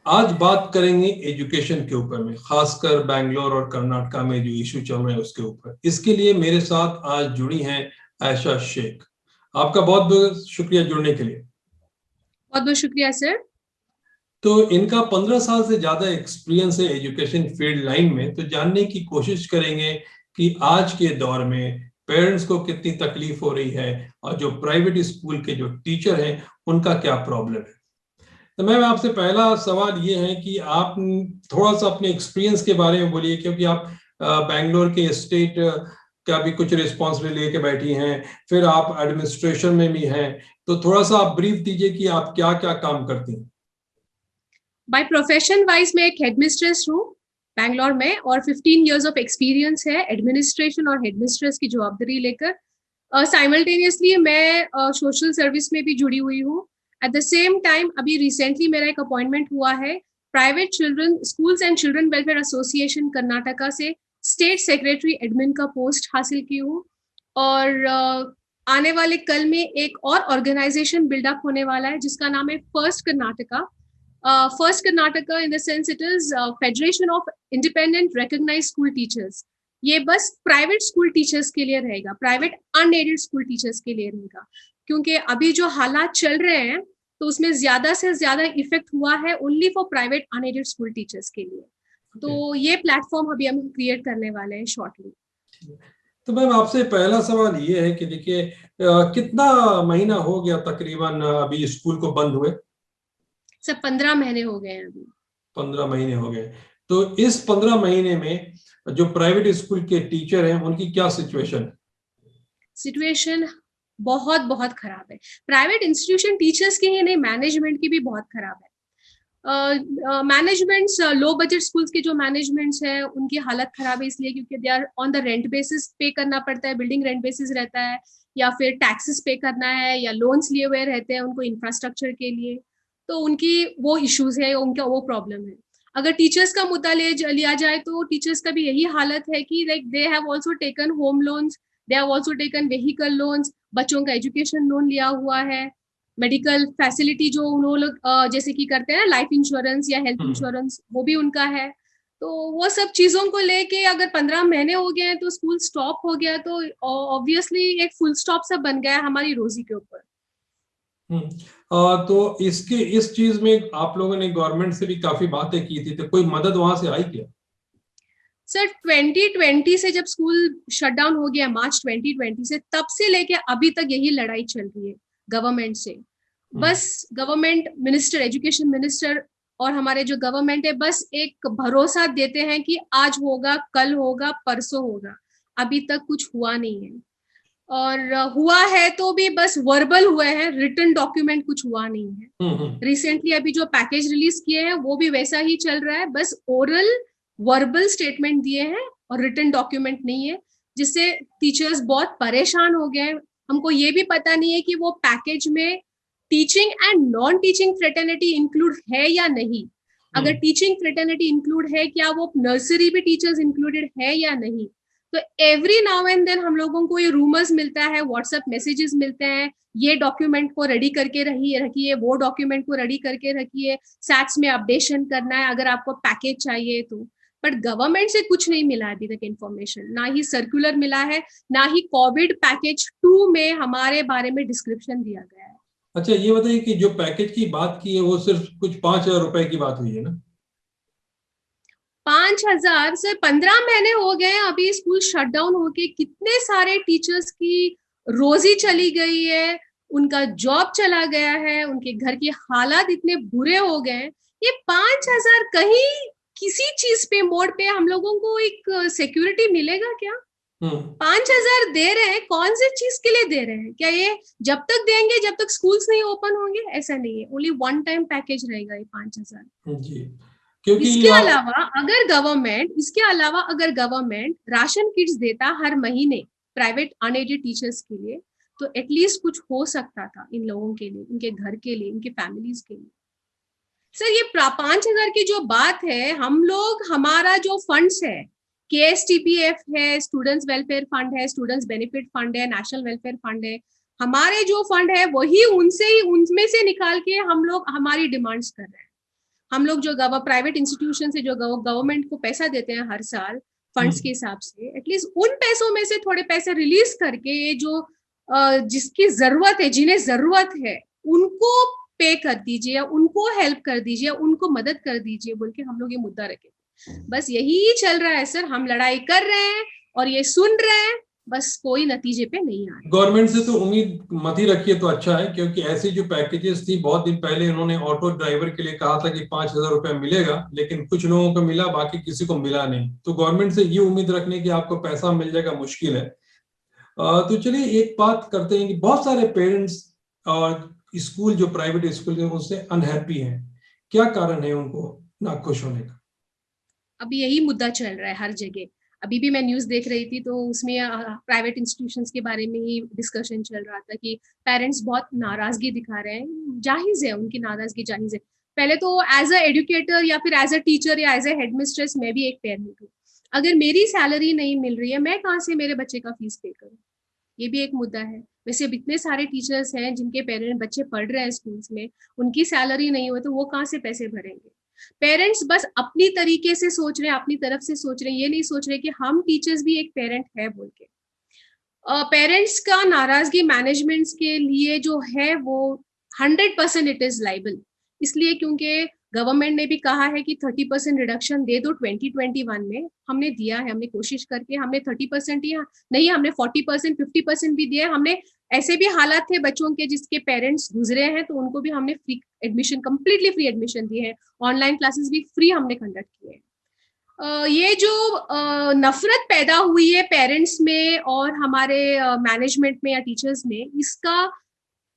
आज बात करेंगे एजुकेशन के ऊपर में, खासकर बैंगलोर और कर्नाटका में जो इशू चल रहे हैं उसके ऊपर। इसके लिए मेरे साथ आज जुड़ी हैं आयशा शेख। आपका बहुत बहुत शुक्रिया जुड़ने के लिए। बहुत बहुत शुक्रिया सर। तो इनका 15 साल से ज्यादा एक्सपीरियंस है एजुकेशन फील्ड लाइन में, तो जानने की कोशिश करेंगे कि आज के दौर में पेरेंट्स को कितनी तकलीफ हो रही है और जो प्राइवेट स्कूल के जो टीचर हैं उनका क्या प्रॉब्लम है। तो मैम, आपसे पहला सवाल ये है कि आप थोड़ा सा अपने एक्सपीरियंस के बारे में बोलिए, क्योंकि आप बैंगलोर के स्टेट का भी कुछ रिस्पॉन्सिबिलिटी लेके बैठी हैं, फिर आप एडमिनिस्ट्रेशन में भी हैं, तो थोड़ा सा आप ब्रीफ दीजिए कि आप क्या क्या काम करती हैं। बाय प्रोफेशन वाइज मैं एक हेडमिस्ट्रेस हूँ बैंगलोर में, और 15 इयर्स ऑफ एक्सपीरियंस है एडमिनिस्ट्रेशन और हेडमिस्ट्रेस की जवाबदारी लेकर। साइमल्टेनियसली मैं सोशल सर्विस में भी जुड़ी हुई हूँ। एट द सेम टाइम अभी रिसेंटली मेरा एक अपॉइंटमेंट हुआ है private children schools and children welfare association Karnataka से स्टेट सेक्रेटरी एडमिन का पोस्ट हासिल की हूँ। और आने वाले कल में एक और ऑर्गेनाइजेशन बिल्डअप होने वाला है जिसका नाम है first Karnataka. First Karnataka in the sense it is Federation of Independent Recognized School Teachers. ये बस प्राइवेट स्कूल टीचर्स के लिए रहेगा, प्राइवेट अनएडेड स्कूल टीचर्स के लिए रहेगा, क्योंकि अभी जो हालात चल रहे हैं तो उसमें ज्यादा से ज्यादा इफेक्ट हुआ है only for private unaided school teachers के लिए। तो ये प्लेटफॉर्म अभी हम क्रिएट करने वाले हैं शॉर्टली। तो मैम, आपसे पहला सवाल ये है कि देखिए, कितना महीना हो गया तकरीबन अभी स्कूल को बंद हुए? सर 15 महीने हो गए हैं अभी। 15 महीने हो गए। तो इस 15 महीने में जो प्राइवेट स्कूल के टीचर हैं उनकी क्या सिचुएशन? बहुत बहुत खराब है। प्राइवेट इंस्टीट्यूशन टीचर्स की ही नहीं, मैनेजमेंट की भी बहुत खराब है। मैनेजमेंट्स लो बजट स्कूल्स के जो मैनेजमेंट्स है उनकी हालत खराब है, इसलिए क्योंकि they are on the rent basis, pay करना पड़ता है, बिल्डिंग रेंट बेसिस रहता है, या फिर टैक्सेस पे करना है, या लोन्स लिए हुए रहते हैं उनको इंफ्रास्ट्रक्चर के लिए। तो उनकी वो इश्यूज है, उनका वो प्रॉब्लम है। अगर टीचर्स का मुद्दा लिया जाए तो टीचर्स का भी यही हालत है कि like they have also taken home loans, they have also taken vehicle loans, बच्चों का एजुकेशन लोन लिया हुआ है, मेडिकल फैसिलिटी जो उन्होंने लोग जैसे कि करते हैं ना लाइफ इंश्योरेंस या हेल्थ इंश्योरेंस, वो भी उनका है। तो वो सब चीजों को लेके अगर 15 महीने हो गए हैं तो स्कूल स्टॉप हो गया, तो ऑब्वियसली एक फुल स्टॉप सा बन गया हमारी रोजी के ऊपर। तो इस चीज में आप लोगों ने गवर्नमेंट से भी काफी बातें की थी, तो कोई मदद वहां से आई क्या? सर 2020 से जब स्कूल शट डाउन हो गया, मार्च 2020 से, तब से लेके अभी तक यही लड़ाई चल रही है गवर्नमेंट से। बस गवर्नमेंट मिनिस्टर, एजुकेशन मिनिस्टर और हमारे जो गवर्नमेंट है बस एक भरोसा देते हैं कि आज होगा, कल होगा, परसों होगा। अभी तक कुछ हुआ नहीं है, और हुआ है तो भी बस वर्बल हुए हैं, रिटन डॉक्यूमेंट कुछ हुआ नहीं है। रिसेंटली अभी जो पैकेज रिलीज किए हैं वो भी वैसा ही चल रहा है, बस ओरल वर्बल स्टेटमेंट दिए हैं और रिटन डॉक्यूमेंट नहीं है, जिससे टीचर्स बहुत परेशान हो गए। हमको ये भी पता नहीं है कि वो पैकेज में teaching and non teaching fraternity include है या नहीं। अगर टीचिंग फ्रेटर्निटी इंक्लूड है, क्या वो नर्सरी भी टीचर्स इंक्लूडेड है या नहीं। तो एवरी नाउ एंड देन हम लोगों को ये रूमर्स मिलता है, व्हाट्सएप मैसेजेस मिलते हैं, ये डॉक्यूमेंट को रेडी करके रखिए, वो डॉक्यूमेंट को रेडी करके रखिए, सैट्स में अपडेशन करना है अगर आपको पैकेज चाहिए तो। बट गवर्नमेंट से कुछ नहीं मिला अभी तक इन्फॉर्मेशन, ना ही सर्कुलर मिला है, ना ही कोविड पैकेज 2 में हमारे बारे में डिस्क्रिप्शन दिया गया है। अच्छा, ये बताइए कि जो पैकेज की बात की है वो सिर्फ कुछ 5,000 रुपए की बात हुई है ना? 5,000 से 15 महीने हो गए अभी स्कूल शट डाउन होके, कितने सारे टीचर्स की रोजी चली गई है, उनका जॉब चला गया है, उनके घर की हालात इतने बुरे हो गए। ये 5,000 कहीं किसी चीज पे मोड़ पे हम लोगों को एक सिक्योरिटी मिलेगा क्या? 5,000 दे रहे हैं, कौन सी चीज के लिए दे रहे हैं? क्या ये जब तक देंगे जब तक स्कूल्स नहीं ओपन होंगे? ऐसा नहीं है, ओनली वन टाइम पैकेज रहेगा ये 5,000 जी। क्योंकि इसके अलावा अगर गवर्नमेंट राशन किट्स देता हर महीने प्राइवेट अनएडेड टीचर्स के लिए, तो एटलीस्ट कुछ हो सकता था इन लोगों के लिए, इनके घर के लिए, इनके फैमिलीज के लिए। सर ये 5,000 की जो बात है, हम लोग हमारा जो फंड्स है, KSTPF है, स्टूडेंट्स वेलफेयर फंड है, स्टूडेंट्स बेनिफिट फंड है, नेशनल वेलफेयर फंड है, हमारे जो फंड है वही उनमें से निकाल के हम लोग हमारी डिमांड्स कर रहे हैं। हम लोग जो प्राइवेट इंस्टीट्यूशन से जो गवर्नमेंट को पैसा देते हैं हर साल फंड्स के हिसाब से, एटलीस्ट उन पैसों में से थोड़े पैसे रिलीज करके ये जो जिसकी जरूरत है, जिन्हें जरूरत है, उनको पे कर दीजिए या उनको हेल्प कर दीजिए, उनको मदद कर दीजिए बोल के हम लोग ये मुद्दा रखे। बस यही चल रहा है सर, हम लड़ाई कर रहे हैं और ये सुन रहे हैं, बस कोई नतीजे पे नहीं आ रहा। गवर्नमेंट से तो उम्मीद मत ही रखिए तो अच्छा है, क्योंकि ऐसी जो पैकेजेस थी, बहुत दिन पहले इन्होंने ऑटो ड्राइवर के लिए कहा था कि 5,000 रुपए मिलेगा, लेकिन कुछ लोगों को मिला, बाकी किसी को मिला नहीं। तो गवर्नमेंट से ये उम्मीद रखने की आपको पैसा मिल जाएगा मुश्किल है। तो चलिए एक बात करते हैं कि बहुत सारे पेरेंट्स और स्कूल, जो प्राइवेट स्कूल है, उससे अनहैप्पी हैं। क्या कारण है उनको नाखुश होने का? अब यही मुद्दा चल रहा है हर जगह। अभी भी मैं न्यूज देख रही थी तो उसमें प्राइवेट इंस्टीट्यूशंस के बारे में ही डिस्कशन चल रहा था कि पेरेंट्स बहुत नाराजगी दिखा रहे हैं। जाहिज है, उनकी नाराजगी जाहिज है। पहले तो एज अ एजुकेटर या फिर एज अ टीचर या एज अ हेडमिस्ट्रेस मैं भी एक पेरेंट हूँ। अगर मेरी सैलरी नहीं मिल रही है, मैं कहाँ से मेरे बच्चे का फीस पे करूँ? ये भी एक मुद्दा है। वैसे अब इतने सारे टीचर्स हैं जिनके पेरेंट बच्चे पढ़ रहे हैं स्कूल्स में, उनकी सैलरी नहीं हो तो वो कहाँ से पैसे भरेंगे? पेरेंट्स बस अपनी तरीके से सोच रहे हैं, अपनी तरफ से सोच रहे हैं, ये नहीं सोच रहे कि हम टीचर्स भी एक पेरेंट है बोल के। पेरेंट्स का नाराजगी मैनेजमेंट्स के लिए जो है वो 100% इट इज लाइबल, इसलिए क्योंकि गवर्नमेंट ने भी कहा है कि 30% रिडक्शन दे दो 2021 में। हमने दिया है, हमने कोशिश करके हमने 30% दिया नहीं, हमने 40% 50% भी दिया है। हमने ऐसे भी हालात थे बच्चों के जिसके पेरेंट्स गुजरे हैं तो उनको भी हमने free admission, completely free admission दिए हैं। ऑनलाइन क्लासेस भी फ्री हमने कंडक्ट किए हैं। ये जो नफरत पैदा हुई है पेरेंट्स में और हमारे मैनेजमेंट में या टीचर्स में, इसका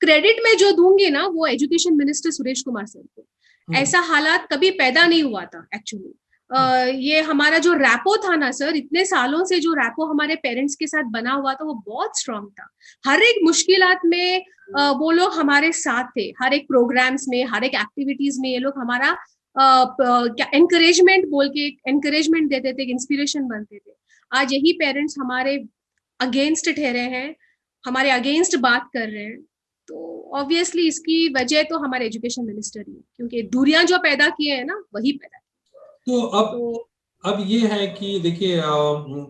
क्रेडिट मैं जो दूंगी ना वो education minister Suresh Kumar sir को। ऐसा हालात कभी पैदा नहीं हुआ था एक्चुअली। ये हमारा जो रैपो था ना सर, इतने सालों से जो रैपो हमारे पेरेंट्स के साथ बना हुआ था वो बहुत स्ट्रांग था। हर एक मुश्किलात में वो लोग हमारे साथ थे, हर एक प्रोग्राम्स में, हर एक एक्टिविटीज में ये लोग हमारा एनकरेजमेंट बोल के एनकरेजमेंट देते थे, इंस्पिरेशन बनते थे। आज यही पेरेंट्स हमारे अगेंस्ट ठहरे हैं, हमारे अगेंस्ट बात कर रहे हैं। तो ऑब्वियसली इसकी वजह तो हमारे एजुकेशन मिनिस्टर ही है, क्योंकि दूरियां जो पैदा किए हैं ना वही पैदा किए। तो अब ये है कि देखिए,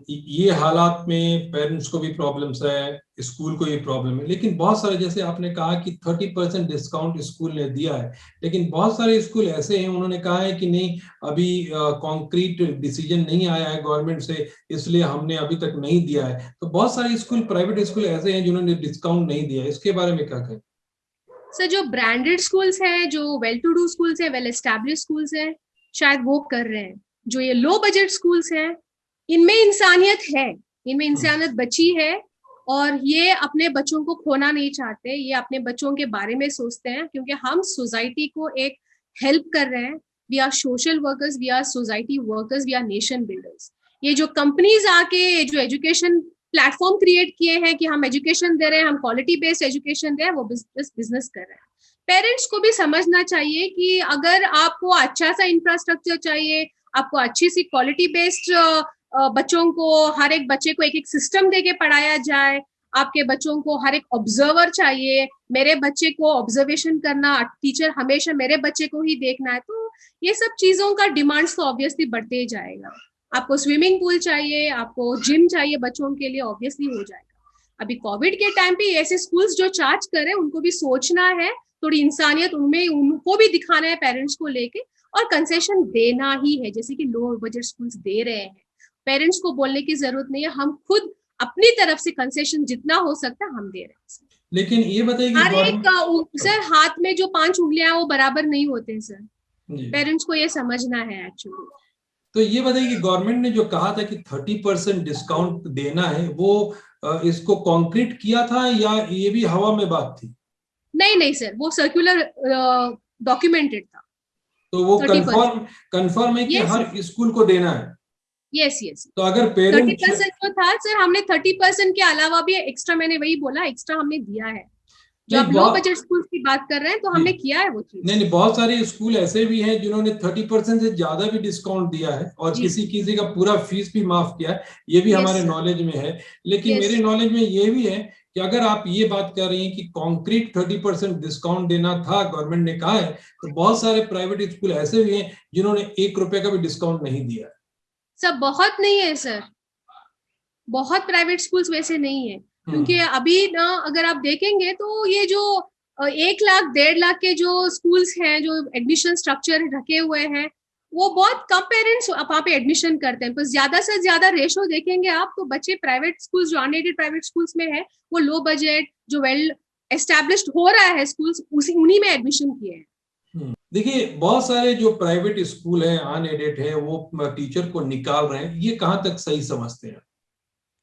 ये हालात में पेरेंट्स को भी प्रॉब्लम्स है, स्कूल को भी प्रॉब्लम है, लेकिन बहुत सारे, जैसे आपने कहा कि 30% डिस्काउंट स्कूल ने दिया है, लेकिन बहुत सारे स्कूल ऐसे हैं उन्होंने कहा है कि नहीं, अभी कॉन्क्रीट डिसीजन नहीं आया है गवर्नमेंट से, इसलिए हमने अभी तक नहीं दिया है। तो बहुत सारे स्कूल, प्राइवेट स्कूल ऐसे हैं जिन्होंने डिस्काउंट नहीं दिया है। इसके बारे में क्या कहें? सर, जो ब्रांडेड स्कूल्स हैं, जो वेल टू डू स्कूल्स हैं, वेल एस्टैब्लिश स्कूल्स हैं, शायद वो कर रहे हैं। जो ये लो बजट स्कूल्स हैं, इनमें इंसानियत है, इनमें इंसानियत बची है और ये अपने बच्चों को खोना नहीं चाहते। ये अपने बच्चों के बारे में सोचते हैं, क्योंकि हम सोसाइटी को एक हेल्प कर रहे हैं। We are social workers, we are society workers, we are nation builders. ये जो कंपनीज आके जो एजुकेशन प्लेटफॉर्म क्रिएट किए हैं कि हम एजुकेशन दे रहे हैं, हम क्वालिटी बेस्ड एजुकेशन दे रहे हैं, वो बिजनेस कर रहे हैं। पेरेंट्स को भी समझना चाहिए कि अगर आपको अच्छा सा इंफ्रास्ट्रक्चर चाहिए, आपको अच्छी सी क्वालिटी बेस्ड बच्चों को, हर एक बच्चे को एक एक सिस्टम देके पढ़ाया जाए, आपके बच्चों को हर एक ऑब्जर्वर चाहिए, मेरे बच्चे को ऑब्जर्वेशन करना, टीचर हमेशा मेरे बच्चे को ही देखना है, तो ये सब चीजों का डिमांड्स तो ऑब्वियसली बढ़ते ही जाएगा। आपको स्विमिंग पूल चाहिए, आपको जिम चाहिए बच्चों के लिए, ऑब्वियसली हो जाएगा। अभी कोविड के टाइम पे ऐसे स्कूल्स जो चार्ज कर रहे हैं उनको भी सोचना है, थोड़ी इंसानियत उनमें, उनको भी दिखाना है पेरेंट्स को लेके, और कंसेशन देना ही है, जैसे कि लो बजट स्कूल्स दे रहे हैं। पेरेंट्स को बोलने की जरूरत नहीं है, हम खुद अपनी तरफ से कंसेशन जितना हो सकता है हम दे रहे हैं। लेकिन ये बताइए कि हर एक सर हाथ में जो 5 उंगलियां वो बराबर नहीं होते हैं सर, पेरेंट्स को ये समझना है एक्चुअली। तो ये बताइए कि गवर्नमेंट ने जो कहा था कि 30% डिस्काउंट देना है, वो इसको कॉन्क्रीट किया था या ये भी हवा में बात थी? नहीं सर, वो सर्कुलर डॉक्यूमेंटेड था। तो वो कंफर्म है कि हर स्कूल को देना है? यस। तो अगर पेरेंट 30% जो था सर, हमने 30% के अलावा भी एक्स्ट्रा, मैंने वही बोला, एक्स्ट्रा हमने दिया है। जो आप लो बजट स्कूल की बात कर रहे हैं तो हमने किया है वो चीज। नहीं, बहुत सारे स्कूल ऐसे भी हैं जिन्होंने 30% से ज्यादा भी डिस्काउंट दिया है और किसी का पूरा फीस भी माफ किया है, ये भी हमारे नॉलेज में है। लेकिन मेरे नॉलेज में ये भी है कि अगर आप ये बात कर रही हैं कि कॉन्क्रीट 30% डिस्काउंट देना था, गवर्नमेंट ने कहा है, तो बहुत सारे प्राइवेट स्कूल ऐसे भी हैं जिन्होंने 1 रुपए का भी डिस्काउंट नहीं दिया है। सर बहुत नहीं है सर, बहुत प्राइवेट स्कूल्स वैसे नहीं है, क्योंकि अभी ना अगर आप देखेंगे तो ये जो 1 लाख 1.5 लाख के जो स्कूल्स हैं, जो एडमिशन स्ट्रक्चर रखे हुए हैं, वो बहुत कम पेरेंट्स वहाँ पे एडमिशन करते हैं। पर ज्यादा से ज्यादा रेशो देखेंगे आप तो बच्चे प्राइवेट स्कूल्स, जो अनएडेड प्राइवेट स्कूल्स में है, वो लो बजट जो वेल एस्टैब्लिश्ड हो रहा है स्कूल्स, उन्हीं में एडमिशन किए हैं। देखिए, बहुत सारे जो प्राइवेट स्कूल हैं, अनएडेड है, वो टीचर को निकाल रहे हैं, ये कहाँ तक सही समझते हैं?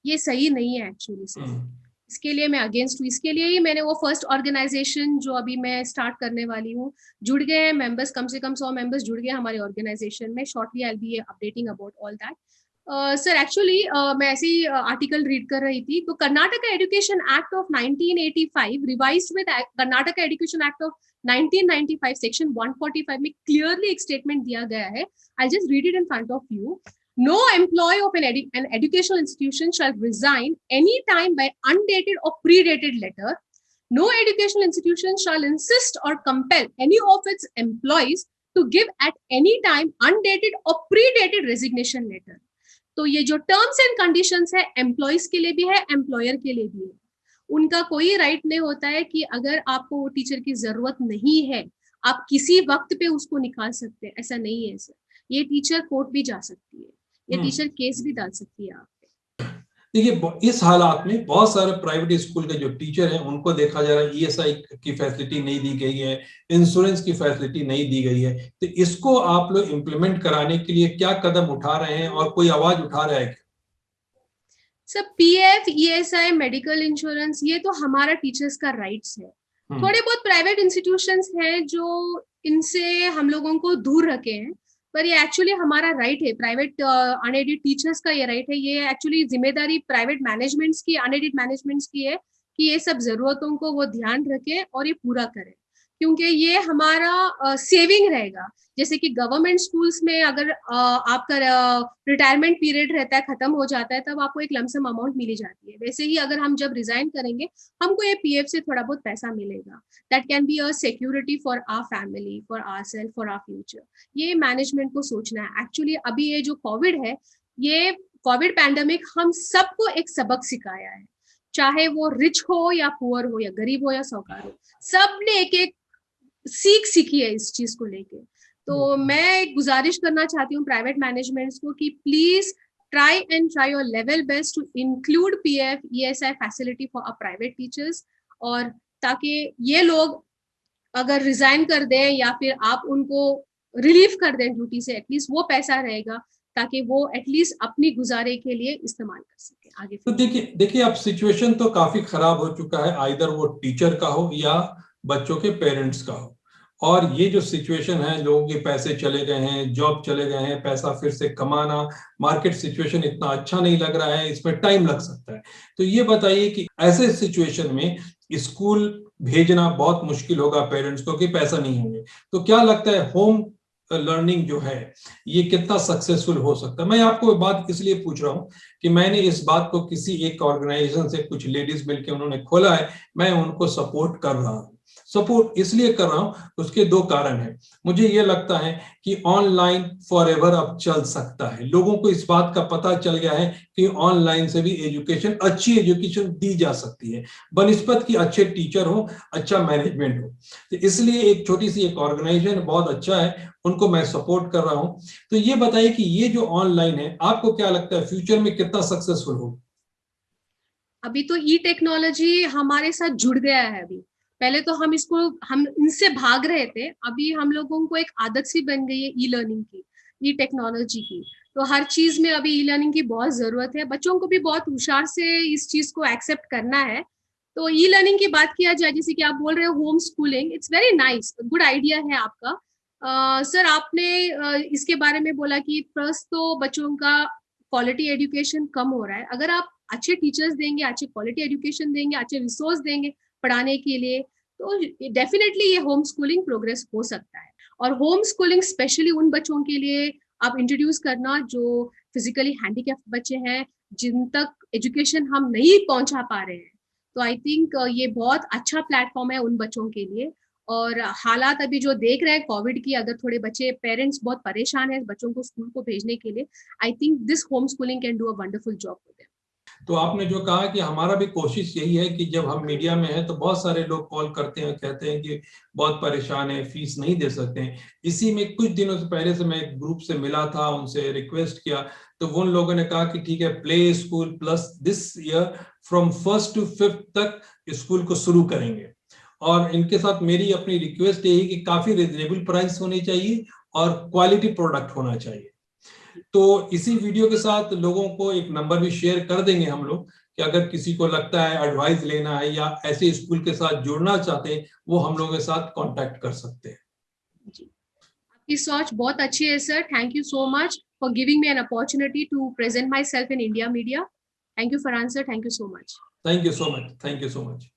ये सही नहीं है एक्चुअली सर। इसके लिए मैं अगेंस्ट हूँ। इसके लिए ही मैंने वो फर्स्ट ऑर्गेनाइजेशन जो अभी मैं स्टार्ट करने वाली हूँ, जुड़ गए हैं मेंबर्स, कम से कम 100 मेंबर्स जुड़ गए हमारे ऑर्गेनाइजेशन में। Shortly I will be updating about all that. Sir actually मैं ऐसे ही आर्टिकल रीड कर रही थी, तो Karnataka education act of 1985 revised with Karnataka education act of 1995 section 145 में क्लियरली एक स्टेटमेंट दिया गया है। I just read it in front of you. No employee of an educational institution shall resign any time by undated or predated letter. No educational institution shall insist or compel any of its employees to give at any time undated or predated resignation letter. तो ये जो terms and conditions है, employees के लिए भी है, employer के लिए भी है। उनका कोई राइट नहीं होता है कि अगर आपको वो टीचर की जरूरत नहीं है, आप किसी वक्त पे उसको निकाल सकते हैं, ऐसा नहीं है सर। ये टीचर कोर्ट भी जा सकती है, ये टीचर केस भी डाल सकती है आप। देखिए, इस हालात में बहुत सारे प्राइवेट स्कूल के जो टीचर हैं उनको देखा जा रहा है ईएसआई की फैसिलिटी नहीं दी गई है, इंश्योरेंस की फैसिलिटी नहीं दी गई है। तो इसको आप लोग इम्प्लीमेंट कराने के लिए क्या कदम उठा रहे हैं और कोई आवाज उठा रहा है क्या? सब पीएफ, ईएसआई, मेडिकल इंश्योरेंस, ये तो हमारा टीचर्स का राइट्स है। थोड़े बहुत प्राइवेट इंस्टीट्यूशंस हैं जो इनसे हम लोगों को दूर रखे हैं, पर ये एक्चुअली हमारा राइट है। प्राइवेट अनएडेड टीचर्स का ये राइट है। ये एक्चुअली जिम्मेदारी प्राइवेट मैनेजमेंट्स की, अनएडेड मैनेजमेंट्स की है कि ये सब जरूरतों को वो ध्यान रखें और ये पूरा करें, क्योंकि ये हमारा सेविंग रहेगा। जैसे कि गवर्नमेंट स्कूल्स में अगर आपका रिटायरमेंट पीरियड रहता है, खत्म हो जाता है, तब आपको एक लमसम अमाउंट मिली जाती है। वैसे ही अगर हम जब रिजाइन करेंगे, हमको ये पीएफ से थोड़ा बहुत पैसा मिलेगा। That can be a security for our family, for ourselves, for our future. ये मैनेजमेंट को सोचना है। एक्चुअली अभी ये जो कोविड है, ये कोविड पैंडेमिक हम सबको एक सबक सिखाया है, चाहे वो रिच हो या पुअर हो, या गरीब हो या साहूकार हो, सबने एक एक सीख सीखी है इस चीज को लेके। तो मैं गुजारिश करना चाहती हूँ प्राइवेट मैनेजमेंट्स को कि please try your level best to include PF, ESI facility for our private teachers, और ताकि ये लोग अगर रिजाइन कर दें या फिर आप उनको रिलीव कर दें ड्यूटी से, एटलीस्ट वो पैसा रहेगा ताकि वो एटलीस्ट अपनी गुजारे के लिए इस्तेमाल कर सके आगे। तो देखिए अब सिचुएशन तो काफी खराब हो चुका है, आइदर वो टीचर का हो या बच्चों के पेरेंट्स का हो। और ये जो सिचुएशन है, लोगों के पैसे चले गए हैं, जॉब चले गए हैं, पैसा फिर से कमाना, मार्केट सिचुएशन इतना अच्छा नहीं लग रहा है, इसमें टाइम लग सकता है। तो ये बताइए कि ऐसे सिचुएशन में स्कूल भेजना बहुत मुश्किल होगा पेरेंट्स को कि पैसा नहीं होंगे, तो क्या लगता है होम लर्निंग जो है ये कितना सक्सेसफुल हो सकता है? मैं आपको बात इसलिए पूछ रहा हूँ कि मैंने इस बात को किसी एक ऑर्गेनाइजेशन से, कुछ लेडीज मिलकर उन्होंने खोला है, मैं उनको सपोर्ट कर रहा हूँ। सपोर्ट इसलिए कर रहा हूं, उसके दो कारण हैं। मुझे ये लगता है कि ऑनलाइन फॉरएवर अब चल सकता है। लोगों को इस बात का पता चल गया है कि ऑनलाइन से भी एजुकेशन, अच्छी एजुकेशन दी जा सकती है, बनिस्बत कि अच्छे टीचर हो, अच्छा मैनेजमेंट हो। तो इसलिए एक छोटी सी एक ऑर्गेनाइजेशन बहुत अच्छा है, उनको मैं सपोर्ट कर रहा हूं। तो ये बताइए कि ये जो ऑनलाइन है, आपको क्या लगता है फ्यूचर में कितना सक्सेसफुल होगा? अभी तो ई टेक्नोलॉजी हमारे साथ जुड़ गया है। अभी पहले तो हम इनसे भाग रहे थे, अभी हम लोगों को एक आदत सी बन गई है ई लर्निंग की, ई टेक्नोलॉजी की। तो हर चीज में अभी ई लर्निंग की बहुत जरूरत है। बच्चों को भी बहुत होशियार से इस चीज को एक्सेप्ट करना है। तो ई लर्निंग की बात किया जाए, जैसे कि आप बोल रहे हो home schooling, it's very nice, good idea है आपका। सर आपने इसके बारे में बोला कि फर्स्ट तो बच्चों का क्वालिटी एजुकेशन कम हो रहा है। अगर आप अच्छे टीचर्स देंगे, अच्छे क्वालिटी एजुकेशन देंगे, अच्छे रिसोर्स देंगे पढ़ाने के लिए, तो डेफिनेटली ये होम स्कूलिंग प्रोग्रेस हो सकता है। और होम स्कूलिंग स्पेशली उन बच्चों के लिए आप इंट्रोड्यूस करना जो फिजिकली हैंडीकैप्ड बच्चे हैं, जिन तक एजुकेशन हम नहीं पहुंचा पा रहे हैं। तो आई थिंक ये बहुत अच्छा प्लेटफॉर्म है उन बच्चों के लिए। और हालात अभी जो देख रहे हैं कोविड की, अगर थोड़े बच्चे पेरेंट्स बहुत परेशान हैं बच्चों को स्कूल को भेजने के लिए, I think this home schooling can do a wonderful job for them. तो आपने जो कहा कि हमारा भी कोशिश यही है कि जब हम मीडिया में हैं तो बहुत सारे लोग कॉल करते हैं, कहते हैं कि बहुत परेशान है, फीस नहीं दे सकते हैं। इसी में कुछ दिनों से पहले से मैं एक ग्रुप से मिला था, उनसे रिक्वेस्ट किया, तो उन लोगों ने कहा कि ठीक है, play school plus this year from 1st to 5th तक स्कूल को शुरू करेंगे। और इनके साथ मेरी अपनी रिक्वेस्ट यही कि काफी रिजनेबल प्राइस होनी चाहिए और क्वालिटी प्रोडक्ट होना चाहिए। तो इसी वीडियो के साथ लोगों को एक नंबर भी शेयर कर देंगे हम लोग, कि अगर किसी को लगता है एडवाइस लेना है या ऐसे स्कूल के साथ जुड़ना चाहते हैं, वो हम लोगों के साथ कांटेक्ट कर सकते हैं। आपकी सोच बहुत अच्छी है sir. Thank you so much for giving me an opportunity to present myself in India media. Thank you for answer. Thank you so much. Thank you so much. Thank you so much.